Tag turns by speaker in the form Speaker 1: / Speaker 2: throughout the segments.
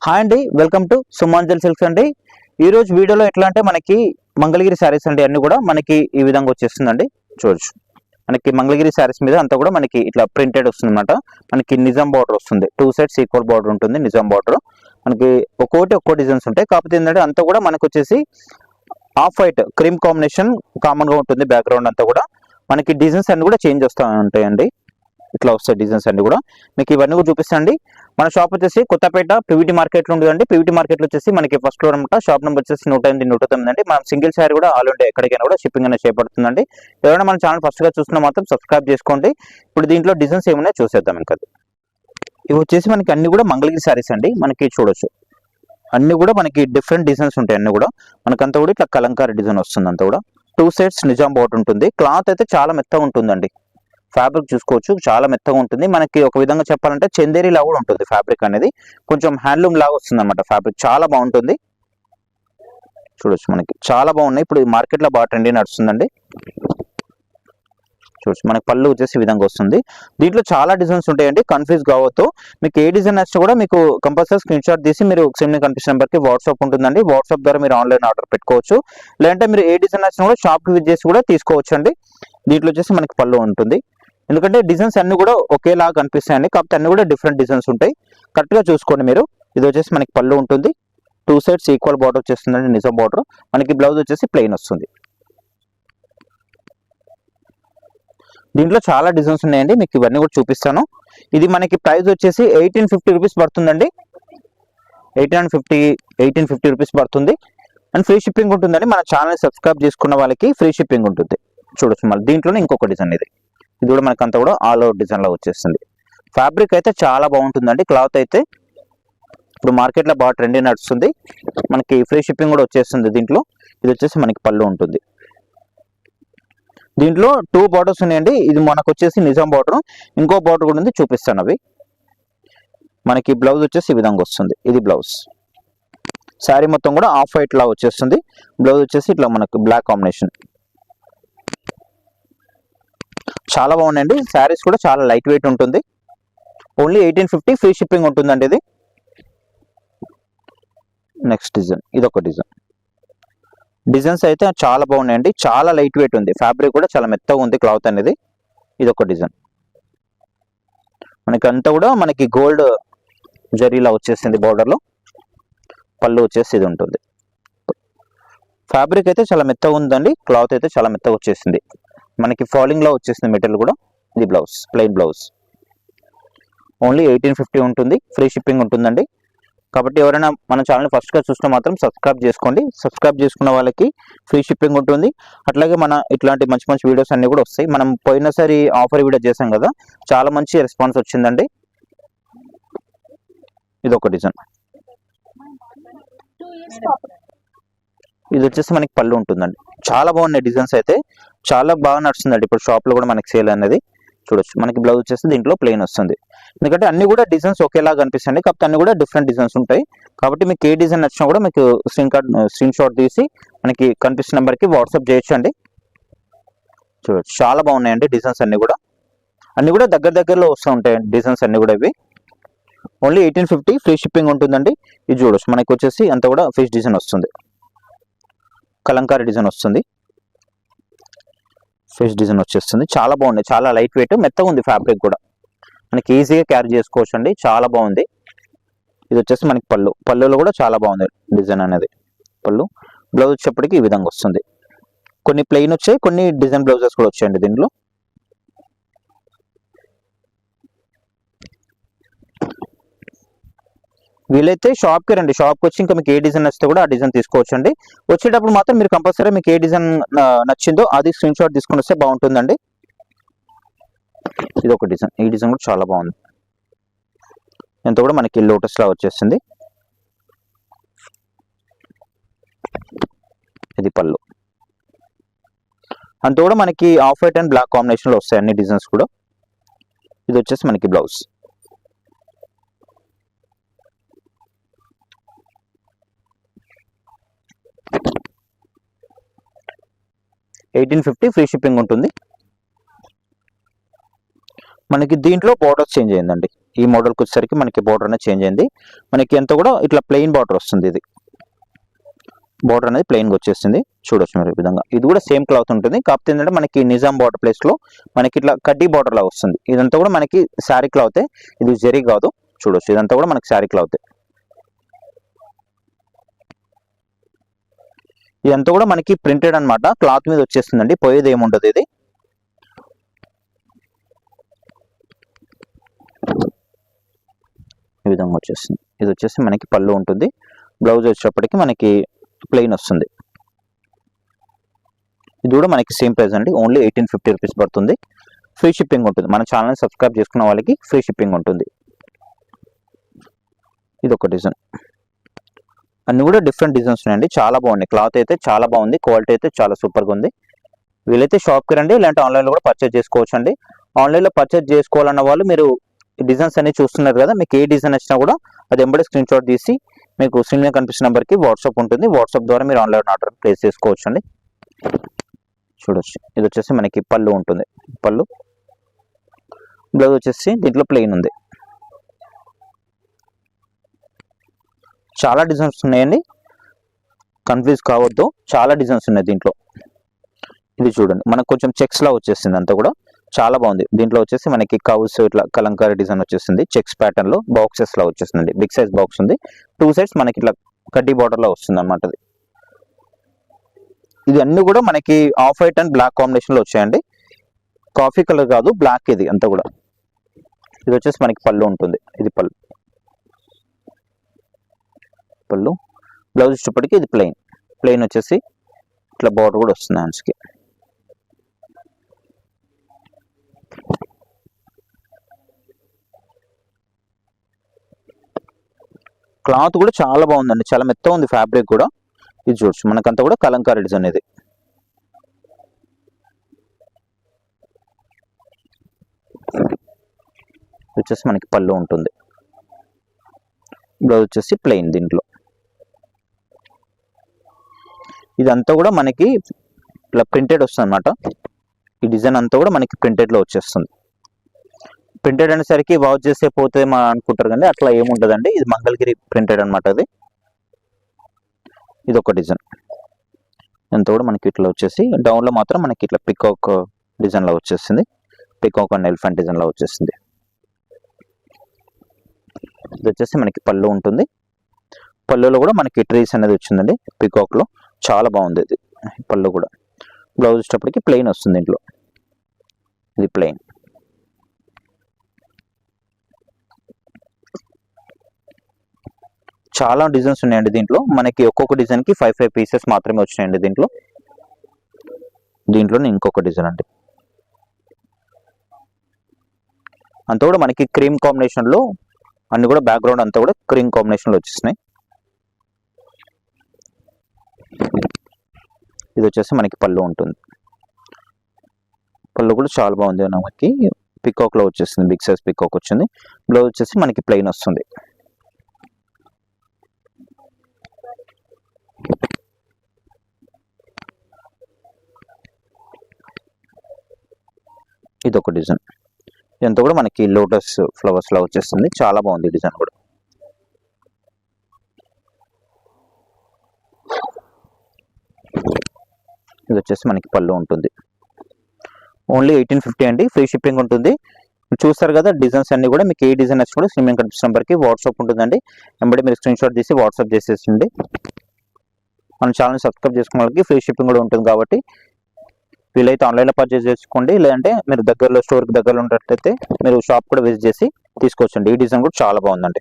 Speaker 1: Hi అండి, welcome to సుమాంజల్ silks అండి. ఈ రోజు వీడియోలో ఎట్లా అంటే మనకి మంగళగిరి శారీస్ అండి అన్ని కూడా మనకి ఈ విధంగా వచ్చేస్తుందండి. చూడొచ్చు, మనకి మంగళగిరి శారీస్ మీద అంతా కూడా మనకి ఇట్లా ప్రింటెడ్ వస్తుంది అనమాట. మనకి నిజాం బార్డర్ వస్తుంది, 2 సైడ్స్ ఈక్వల్ బార్డర్ ఉంటుంది. నిజాం బార్డర్ మనకి ఒక్కో డిజైన్స్ ఉంటాయి. కాకపోతే ఏంటంటే అంతా కూడా మనకు వచ్చేసి off white cream combination common గా ఉంటుంది. బ్యాక్గ్రౌండ్ అంతా కూడా మనకి డిజైన్స్ అన్ని కూడా చేంజ్ వస్తూ ఉంటాయండి. ఇట్లా వస్తాయి డిజైన్స్ అన్ని కూడా మీకు ఇవన్నీ కూడా చూపిస్తాండి. మన షాప్ వచ్చేసి కొత్తపేట పీవీటీ మార్కెట్ లో ఉంటుందండి. పీవీటీ మార్కెట్ లో వచ్చేసి మనకి ఫస్ట్ ఫ్లోర్ అనమాట. షాప్ నెంబర్ వచ్చేసి 108 అండి. మనం సింగిల్ శారీ కూడా ఆల్ ఇండియా ఎక్కడికైనా కూడా షిప్పింగ్ అనేది చేపడుతుందండి. ఎవరైనా మన ఛానల్ ఫస్ట్ గా చూస్తున్నా మాత్రం సబ్స్క్రైబ్ చేసుకోండి. ఇప్పుడు దీంట్లో డిజైన్స్ ఏమున్నాయో చూసేద్దాం. ఇంకా ఇవి వచ్చేసి మనకి అన్ని కూడా మంగళగిరి శారీస్ అండి. మనకి చూడొచ్చు అన్ని కూడా మనకి డిఫరెంట్ డిజైన్స్ ఉంటాయి. అన్ని కూడా మనకంతా కూడా ఇట్లా కలంకారీ డిజైన్ వస్తుంది. అంతా కూడా 2 సైడ్స్ నిజాం బార్డర్ ఉంటుంది. క్లాత్ అయితే చాలా మెత్తగా ఉంటుందండి. ఫ్యాబ్రిక్ చూసుకోవచ్చు, చాలా మెత్తగా ఉంటుంది. మనకి ఒక విధంగా చెప్పాలంటే చందేరి లాగా కూడా ఉంటుంది. ఫ్యాబ్రిక్ అనేది కొంచెం హ్యాండ్లూమ్ లాగా వస్తుంది అనమాట. ఫ్యాబ్రిక్ చాలా బాగుంటుంది. చూడొచ్చు, మనకి చాలా బాగున్నాయి. ఇప్పుడు మార్కెట్ లో బాగా ట్రెండీ నడుస్తుందండి. చూడొచ్చు, మనకి పళ్ళు వచ్చేసి ఈ విధంగా వస్తుంది. దీంట్లో చాలా డిజైన్స్ ఉంటాయండి, కన్ఫ్యూజ్ కావద్దు. మీకు ఏ డిజైన్ నచ్చినా కూడా మీకు కంపల్సరీ స్క్రీన్ షాట్ తీసి మీరు స్క్రీన్ కనిపిస్తున్న నెంబర్కి వాట్సాప్ ఉంటుందండి. వాట్సాప్ ద్వారా మీరు ఆన్లైన్ ఆర్డర్ పెట్టుకోవచ్చు. లేదంటే మీరు ఏ డిజైన్ నచ్చినా కూడా షాప్కి విజిట్ చేసి కూడా తీసుకోవచ్చు అండి. దీంట్లో వచ్చేసి మనకి పళ్ళు ఉంటుంది. ఎందుకంటే డిజైన్స్ అన్ని కూడా ఒకేలాగా కనిపిస్తాయండి, కాకపోతే అన్ని కూడా డిఫరెంట్ డిజైన్స్ ఉంటాయి. కరెక్ట్ గా చూసుకోండి మీరు. ఇది వచ్చేసి మనకి పళ్ళు ఉంటుంది. 2 సైడ్స్ ఈక్వల్ బార్డర్ వచ్చేస్తుందండి, నిజం బార్డర్. మనకి బ్లౌజ్ వచ్చేసి ప్లెయిన్ వస్తుంది. దీంట్లో చాలా డిజైన్స్ ఉన్నాయండి, మీకు ఇవన్నీ కూడా చూపిస్తాను. ఇది మనకి ప్రైస్ వచ్చేసి 1850 రూపీస్ పడుతుందండి. 1850 రూపీస్ పడుతుంది. అండ్ ఫ్రీ షిప్పింగ్ ఉంటుందండి. మన ఛానల్ సబ్స్క్రైబ్ చేసుకున్న వాళ్ళకి ఫ్రీ షిప్పింగ్ ఉంటుంది. చూడొచ్చు, మళ్ళీ దీంట్లోనే ఇంకొక డిజైన్ ఇది కూడా మనకంతా కూడా ఆల్ ఓవర్ డిజైన్ లో వచ్చేస్తుంది. ఫ్యాబ్రిక్ అయితే చాలా బాగుంటుందండి. క్లాత్ అయితే ఇప్పుడు మార్కెట్ లో బాగా ట్రెండీ నడుస్తుంది. మనకి ఫ్రీ షిప్పింగ్ కూడా వచ్చేస్తుంది దీంట్లో. ఇది వచ్చేసి మనకి పళ్ళు ఉంటుంది. దీంట్లో 2 బార్డర్స్ ఉన్నాయండి. ఇది మనకు వచ్చేసి నిజాం బార్డర్, ఇంకో బార్డర్ కూడా ఉంది, చూపిస్తాను అవి. మనకి బ్లౌజ్ వచ్చేసి ఈ విధంగా వస్తుంది. ఇది బ్లౌజ్. శారీ మొత్తం కూడా ఆఫ్ వైట్ లా వచ్చేస్తుంది. బ్లౌజ్ వచ్చేసి ఇట్లా మనకు బ్లాక్ కాంబినేషన్. చాలా బాగున్నాయండి. శారీస్ కూడా చాలా లైట్ వెయిట్ ఉంటుంది. ఓన్లీ 1850 ఫ్రీ షిప్పింగ్ ఉంటుందండి ఇది. నెక్స్ట్ డిజైన్, ఇదొక డిజైన్. డిజైన్స్ అయితే చాలా బాగున్నాయండి. చాలా లైట్ వెయిట్ ఉంది. ఫ్యాబ్రిక్ కూడా చాలా మెత్తగా ఉంది క్లాత్ అనేది. ఇదొక డిజైన్. మనకి అంతా కూడా మనకి గోల్డ్ జరీలా వచ్చేసింది బార్డర్ లో. పళ్ళు వచ్చేసి ఇది ఉంటుంది. ఫ్యాబ్రిక్ అయితే చాలా మెత్తగా ఉందండి. క్లాత్ అయితే చాలా మెత్తగా వచ్చేసింది. మనకి ఫాలింగ్ లో వచ్చేసింది మెటీరియల్ కూడా. ఇది బ్లౌజ్, ప్లెయిన్ బ్లౌజ్. ఓన్లీ 1850 ఉంటుంది. ఫ్రీ షిప్పింగ్ ఉంటుందండి. కాబట్టి ఎవరైనా మన ఛానల్ ఫస్ట్ గా చూస్తే మాత్రం సబ్స్క్రైబ్ చేసుకోండి. సబ్స్క్రైబ్ చేసుకున్న వాళ్ళకి ఫ్రీ షిప్పింగ్ ఉంటుంది. అట్లాగే మన ఇట్లాంటి మంచి మంచి వీడియోస్ అన్ని కూడా వస్తాయి. మనం పోయినసారి ఆఫర్ వీడియో చేసాం కదా, చాలా మంచి రెస్పాన్స్ వచ్చిందండి. ఇది ఒక డిజైన్. ఇది వచ్చేసి మనకి పళ్ళు ఉంటుందండి. చాలా బాగున్నాయి డిజైన్స్ అయితే, చాలా బాగా నడుస్తుందండి ఇప్పుడు షాప్ లో కూడా మనకి సేల్ అనేది. చూడొచ్చు, మనకి బ్లౌజ్ వచ్చేసి దీంట్లో ప్లెయిన్ వస్తుంది. ఎందుకంటే అన్ని కూడా డిజైన్స్ ఒకేలాగా కనిపిస్తాయి, కాకపోతే అన్ని కూడా డిఫరెంట్ డిజైన్స్ ఉంటాయి. కాబట్టి మీకు ఏ డిజైన్ నచ్చినా కూడా మీకు స్క్రీన్ షాట్ తీసి మనకి కనిపిస్తున్న నెంబర్కి వాట్సాప్ చేయొచ్చు అండి. చూడొచ్చు, చాలా బాగున్నాయండి డిజైన్స్ అన్ని కూడా దగ్గరలో వస్తూ ఉంటాయి డిజైన్స్ అన్ని కూడా. ఇవి ఓన్లీ 1850 ఫ్రీ షిప్పింగ్ ఉంటుందండి. ఇది చూడొచ్చు, మనకి వచ్చేసి అంతా కూడా ఫిష్ డిజైన్ వస్తుంది, కలంకారీ డిజైన్ వస్తుంది. ఫిష్ డిజైన్ వచ్చేస్తుంది. చాలా బాగుంది, చాలా లైట్ వెయిట్, మెత్తగా ఉంది. ఫ్యాబ్రిక్ కూడా మనకి ఈజీగా క్యారీ చేసుకోవచ్చు అండి. చాలా బాగుంది. ఇది వచ్చేసి మనకి పళ్ళులో కూడా చాలా బాగుంది డిజైన్ అనేది. పళ్ళు, బ్లౌజ్ వచ్చేప్పటికి ఈ విధంగా వస్తుంది. కొన్ని ప్లెయిన్ వచ్చాయి, కొన్ని డిజైన్ బ్లౌజెస్ కూడా వచ్చాయండి దీంట్లో. వీలైతే షాప్కి రండి. షాప్కి వచ్చి ఇంకా మీకు ఏ డిజైన్ నచ్చితే కూడా ఆ డిజైన్ తీసుకోవచ్చు అండి. వచ్చేటప్పుడు మాత్రం మీరు కంపల్సరీ మీకు ఏ డిజైన్ నచ్చిందో అది స్క్రీన్ షాట్ తీసుకొని వస్తే బాగుంటుందండి. ఇది ఒక డిజైన్. ఈ డిజైన్ కూడా చాలా బాగుంది. ఎంత కూడా మనకి లోటస్ లా వచ్చేసింది. ఇది పళ్ళు. అంత కూడా మనకి off white and black combination లో వస్తాయి అన్ని డిజైన్స్ కూడా. ఇది వచ్చేసి మనకి బ్లౌజ్. 1850 ఫ్రీ షిప్పింగ్ ఉంటుంది. మనకి దీంట్లో బార్డర్స్ చేంజ్ అయిందండి. ఈ మోడల్కి వచ్చేసరికి మనకి బోర్డర్ అనేది చేంజ్ అయింది. మనకి ఎంత కూడా ఇట్లా ప్లెయిన్ బార్డర్ వస్తుంది. ఇది బార్డర్ అనేది ప్లెయిన్గా వచ్చేసింది. చూడొచ్చు మీరు ఈ విధంగా. ఇది కూడా సేమ్ క్లాత్ ఉంటుంది. కాకపోతే ఏంటంటే మనకి నిజాం బార్డర్ ప్లేస్లో మనకి ఇట్లా కడ్డీ బార్డర్ లాగా వస్తుంది. ఇదంతా కూడా మనకి శారీ క్లాతే, ఇది జరీ కాదు. చూడొచ్చు ఇదంతా కూడా మనకి శారీ క్లాతే. ఇదంతా కూడా మనకి ప్రింటెడ్ అనమాట, క్లాత్ మీద వచ్చేస్తుందండి, పోయేది ఏముండదు. ఇది ఈ విధంగా వచ్చేస్తుంది. ఇది వచ్చేసి మనకి పళ్ళు ఉంటుంది. బ్లౌజ్ వచ్చేటప్పటికి మనకి ప్లెయిన్ వస్తుంది. ఇది కూడా మనకి సేమ్ ప్రైస్ అండి, ఓన్లీ 1850 రూపీస్ పడుతుంది. ఫ్రీ షిప్పింగ్ ఉంటుంది. మన ఛానల్ని సబ్స్క్రైబ్ చేసుకున్న వాళ్ళకి ఫ్రీ షిప్పింగ్ ఉంటుంది. ఇది ఒక డిజైన్. అన్ని కూడా డిఫరెంట్ డిజైన్స్ ఉన్నాయండి, చాలా బాగున్నాయి. క్లాత్ అయితే చాలా బాగుంది, క్వాలిటీ అయితే చాలా సూపర్గా ఉంది. వీలైతే షాప్కి రండి, ఇలాంటి ఆన్లైన్లో కూడా పర్చేజ్ చేసుకోవచ్చు అండి. ఆన్లైన్లో పర్చేజ్ చేసుకోవాలన్న వాళ్ళు మీరు డిజైన్స్ అన్ని చూస్తున్నారు కదా, మీకు ఏ డిజైన్ వచ్చినా కూడా అది ఎంబడే స్క్రీన్ షాట్ తీసి మీకు స్క్రీన్ మీద కనిపిస్తున్న నెంబర్కి వాట్సాప్ ఉంటుంది. వాట్సాప్ ద్వారా మీరు ఆన్లైన్ ఆర్డర్ ప్లేస్ చేసుకోవచ్చు అండి. చూడొచ్చు ఇది వచ్చేసి మనకి పళ్ళు ఉంటుంది. పళ్ళు బ్లౌజ్ వచ్చేసి దీంట్లో ప్లెయిన్ ఉంది. చాలా డిజైన్స్ ఉన్నాయండి, కన్ఫ్యూజ్ కావద్దు. చాలా డిజైన్స్ ఉన్నాయి దీంట్లో. ఇది చూడండి మనకు కొంచెం చెక్స్ లా వచ్చేసింది, అంతా కూడా చాలా బాగుంది. దీంట్లో వచ్చేసి మనకి కవ్స్ ఇట్లా కలంకారీ డిజైన్ వచ్చేసింది. చెక్స్ ప్యాటర్న్ లో బాక్సెస్ లా వచ్చేసింది. బిగ్ సైజ్ బాక్స్ ఉంది. 2 సైడ్స్ మనకి ఇట్లా కడ్డీ బార్డర్ లో వస్తుంది అనమాట. ఇది అన్ని కూడా మనకి off white and black combination లో వచ్చాయండి. కాఫీ కలర్ కాదు, బ్లాక్. ఇది అంతా కూడా. ఇది వచ్చేసి మనకి పళ్ళు ఉంటుంది. ఇది పళ్ళు. బ్లౌజ్ ఇష్టపడికి ఇది ప్లెయిన్ వచ్చేసి ఇట్లా బార్డర్ కూడా వస్తుంది హ్యాండ్స్కి. క్లాత్ కూడా చాలా బాగుందండి, చాలా మెత్తగా ఉంది ఫ్యాబ్రిక్ కూడా. ఇది చూడొచ్చు మనకంతా కూడా కలంకారీ డిజైన్. ఇది వచ్చేసి మనకి పళ్ళు ఉంటుంది. బ్లౌజ్ వచ్చేసి ప్లెయిన్. దీంట్లో ఇదంతా కూడా మనకి ఇట్లా ప్రింటెడ్ వస్తుంది అనమాట. ఈ డిజైన్ అంతా కూడా మనకి ప్రింటెడ్ లో వచ్చేస్తుంది. ప్రింటెడ్ అనేసరికి వాచ్ చేస్తే పోతే మా అనుకుంటారు కానీ అట్లా ఏముంటదండి. ఇది మంగళగిరి ప్రింటెడ్ అనమాట. ఇది ఒక డిజైన్. అంతా కూడా మనకి ఇట్లా వచ్చేసి డౌన్ లో మాత్రం మనకి ఇట్లా పికాక్ డిజైన్ లో వచ్చేసింది. పికాక్ అండ్ ఎలిఫెంట్ డిజైన్ లో వచ్చేసింది. ఇది వచ్చేసి మనకి పళ్ళు ఉంటుంది. పళ్ళులో కూడా మనకి ట్రీస్ అనేది వచ్చిందండి పికాక్ లో. చాలా బాగుంది ఇది పళ్ళు కూడా. బ్లౌజ్ వచ్చేటప్పటికి ప్లెయిన్ వస్తుంది దీంట్లో. ఇది ప్లెయిన్. చాలా డిజైన్స్ ఉన్నాయండి దీంట్లో. మనకి ఒక్కొక్క డిజైన్ కి 5 పీసెస్ మాత్రమే వచ్చినాయండి దీంట్లో ఇంకొక డిజైన్ అండి. అంతా కూడా మనకి క్రీమ్ కాంబినేషన్ లో, అన్ని కూడా బ్యాక్గ్రౌండ్ అంతా కూడా క్రీమ్ కాంబినేషన్ లో వచ్చేసినాయి. ఇది వచ్చేసి మనకి పళ్ళు ఉంటుంది. పళ్ళు కూడా చాలా బాగుంది. మనకి పికాక్ లో వచ్చేసింది, బిగ్ సైజ్ పికాక్ వచ్చింది. బ్లౌజ్ వచ్చేసి మనకి ప్లెయిన్ వస్తుంది. ఇది ఒక డిజైన్. ఇదంతా కూడా మనకి లోటస్ ఫ్లవర్స్ లా వచ్చేస్తుంది. చాలా బాగుంది డిజైన్ కూడా. ఇది వచ్చేసి మనకి పళ్ళు ఉంటుంది. ఓన్లీ 1850 అండి, ఫ్రీ షిప్పింగ్ ఉంటుంది. చూస్తారు కదా డిజైన్స్ అన్ని కూడా. మీకు ఏ డిజైన్ వచ్చి కూడా స్క్రీన్ కనిపిస్తున్న నెంబర్కి వాట్సాప్ ఉంటుందండి. వెంబడి మీరు స్క్రీన్ షాట్ తీసి వాట్సాప్ చేసేసిండి. మన ఛానల్ సబ్స్క్రైబ్ చేసుకున్న వాళ్ళకి ఫ్రీ షిప్పింగ్ కూడా ఉంటుంది. కాబట్టి వీలైతే ఆన్లైన్లో పర్చేస్ చేసుకోండి, లేదంటే మీరు దగ్గరలో స్టోర్కి దగ్గరలో ఉన్నట్లయితే మీరు షాప్ కూడా విజిట్ చేసి తీసుకోవచ్చండి. ఈ డిజైన్ కూడా చాలా బాగుందండి.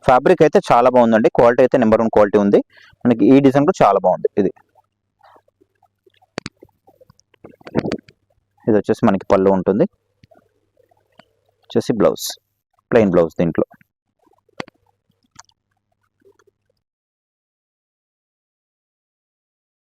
Speaker 1: ఫ్యాబ్రిక్ అయితే చాలా బాగుందండి, క్వాలిటీ అయితే నెంబర్ 1 క్వాలిటీ ఉంది. మనకి ఈ డిజైన్ కూడా చాలా బాగుంది. ఇది వచ్చేసి మనకి పళ్ళు ఉంటుంది. వచ్చేసి బ్లౌజ్ ప్లెయిన్ బ్లౌజ్ దీంట్లో.